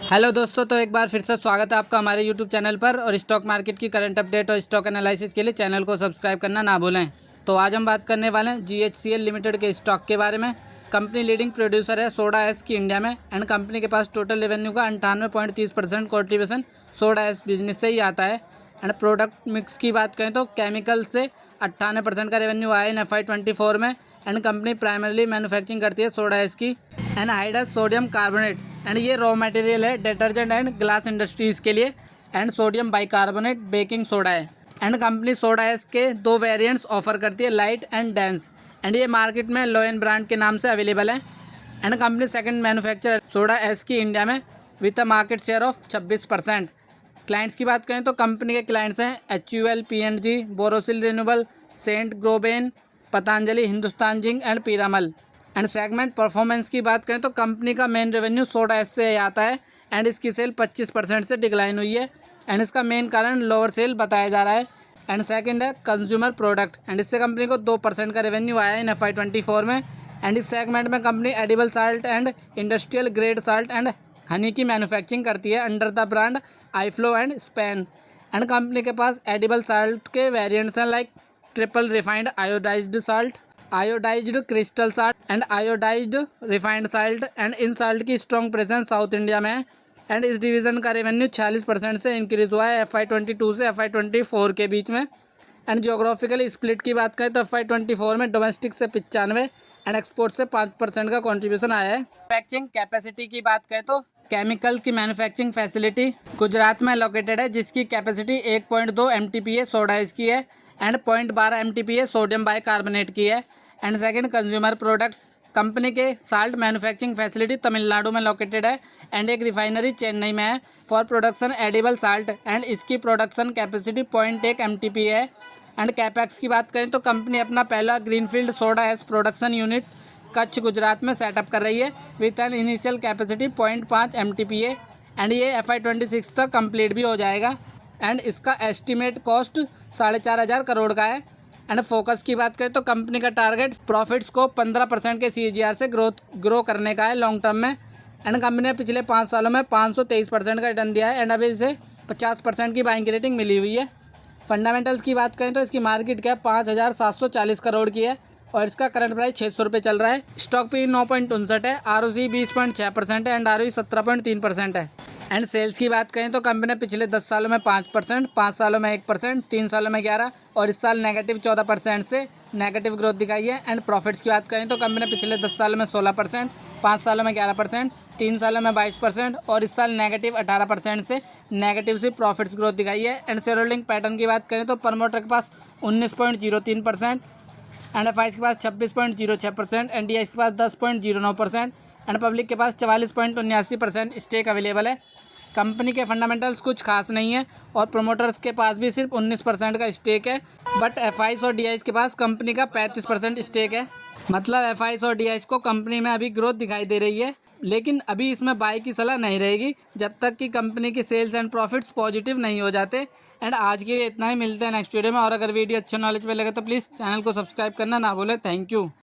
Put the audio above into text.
Hello दोस्तों, तो एक बार फिर से स्वागत है आपका हमारे यूट्यूब चैनल पर। और स्टॉक मार्केट की करंट अपडेट और स्टॉक एनालिसिस के लिए चैनल को सब्सक्राइब करना ना भूलें। तो आज हम बात करने वाले हैं GHCL लिमिटेड के स्टॉक के बारे में। कंपनी लीडिंग प्रोड्यूसर है सोडा एस की इंडिया में, एंड कंपनी के पास टोटल रेवेन्यू का 98.30% कॉन्ट्रीब्यूशन सोडा एस बिजनेस से ही आता है। एंड प्रोडक्ट मिक्स की बात करें तो केमिकल से 98% का रेवेन्यू आया इन FY24 में। एंड कंपनी प्राइमरली मैन्युफैक्चरिंग करती है सोडा एस की and hydrous sodium carbonate, and ये रॉ मटेरियल है डिटर्जेंट एंड ग्लास इंडस्ट्रीज़ के लिए। And sodium bicarbonate baking soda है। एंड कंपनी सोडा एस के दो वेरिएंट्स ऑफर करती है, लाइट एंड डेंस, एंड ये मार्केट में लोएन ब्रांड के नाम से अवेलेबल है। And company second manufacturer soda ash की इंडिया में with a market share of 26%। Clients की बात करें तो कंपनी के क्लाइंट्स हैं HUL, P&G, Borosil renewable, Saint Gobain, Patanjali, Hindustan Zinc and Piramal. And segment performance की बात करें तो कंपनी का मेन रेवेन्यू सोडा एस से आता है, एंड इसकी सेल 25% से डिक्लाइन हुई है। एंड इसका मेन कारण लोअर सेल बताया जा रहा है। एंड सेकंड है कंज्यूमर प्रोडक्ट, एंड इससे कंपनी को 2% का रेवेन्यू आया इन FY24 में। एंड इस सेगमेंट में company edible salt and industrial grade salt and honey की मैन्युफैक्चरिंग करती है under the brand iFlow and Spain. And company के पास एडिबल साल्ट के वेरिएंट्स हैं like triple refined iodised salt, iodised crystal salt and iodised refined salt. And इन salt की strong presence South India में है। एंड इस डिवीज़न का रेवेन्यू 46% से इंक्रीज हुआ है FY22 से FY24 के बीच में। एंड जियोग्राफिकली स्प्लिट की बात करें तो FY24 में डोमेस्टिक से 95 एंड एक्सपोर्ट से 5% का कंट्रीब्यूशन आया है। मैन्युफैक्चरिंग कैपेसिटी की बात करें तो केमिकल की मैन्युफैक्चरिंग फैसिलिटी गुजरात में लोकेटेड है, जिसकी कैपेसिटी 1.2 MTPA सोडा एस की है एंड 0.12 MTPA सोडियम बाइकार्बोनेट की है। And second consumer products, company के साल्ट मैन्युफैक्चरिंग फैसिलिटी तमिलनाडु में लोकेटेड है एंड एक रिफाइनरी चेन्नई में है for production edible salt, and इसकी प्रोडक्शन कैपेसिटी 0.1 MTPA है। एंड कैपेक्स की बात करें तो कंपनी अपना पहला greenfield soda S production unit Kutch Gujarat में सेटअप कर रही है with an initial capacity 0.5 MTPA, and ये FY26 तक कंप्लीट भी हो जाएगा। एंड इसका एस्टिमेट कॉस्ट 4,500 करोड़ का है। एंड फोकस की बात करें तो कंपनी का टारगेट प्रॉफिट्स को 15% के CAGR से ग्रो करने का है लॉन्ग टर्म में। एंड कंपनी ने पिछले 5 सालों में 523% का रिटर्न दिया है, एंड अभी इसे 50% की बाइंग रेटिंग मिली हुई है। फंडामेंटल्स की बात करें तो इसकी मार्केट कैप 5,740 करोड़ की है और इसका करंट प्राइस 600 रुपये चल रहा है। स्टॉक P 9.59 है, ROC 20.6% है एंड ROE 17.3% है। एंड सेल्स की बात करें तो कंपनी ने पिछले 10 सालों में 5%, 5 सालों में 1%, 3 सालों में 11% और इस साल नेगेटिव 14% से नेगेटिव ग्रोथ दिखाई है। एंड प्रॉफिट्स की बात करें तो कंपनी ने पिछले 10 सालों में 16%, 5 सालों में 11%, 3 सालों में 22% और इस साल नेगेटिव 18% से नेगेटिव से प्रॉफिट्स ग्रोथ दिखाई है। एंड शेयर होल्डिंग पैटर्न की बात करें तो प्रमोटर के पास 19.03%, एंड एफ के पास 26.06%, NDIs के पास 10.09% एंड पब्लिक के पास 44.79% स्टेक अवेलेबल है। कंपनी के फंडामेंटल्स कुछ खास नहीं है और प्रोमोटर्स के पास भी सिर्फ 19% का स्टेक है, बट FIs और DIs के पास कंपनी का 35% स्टेक है। मतलब FIs और DIs को कंपनी में अभी ग्रोथ दिखाई दे रही है, लेकिन अभी इसमें बाय की सलाह नहीं रहेगी जब तक कि कंपनी की सेल्स एंड प्रॉफिट्स पॉजिटिव नहीं हो जाते। एंड आज के लिए इतना ही, मिलते हैं नेक्स्ट वीडियो में। और अगर वीडियो अच्छे नॉलेज पे लगे तो प्लीज़ चैनल को सब्सक्राइब करना ना भूलें। Thank you.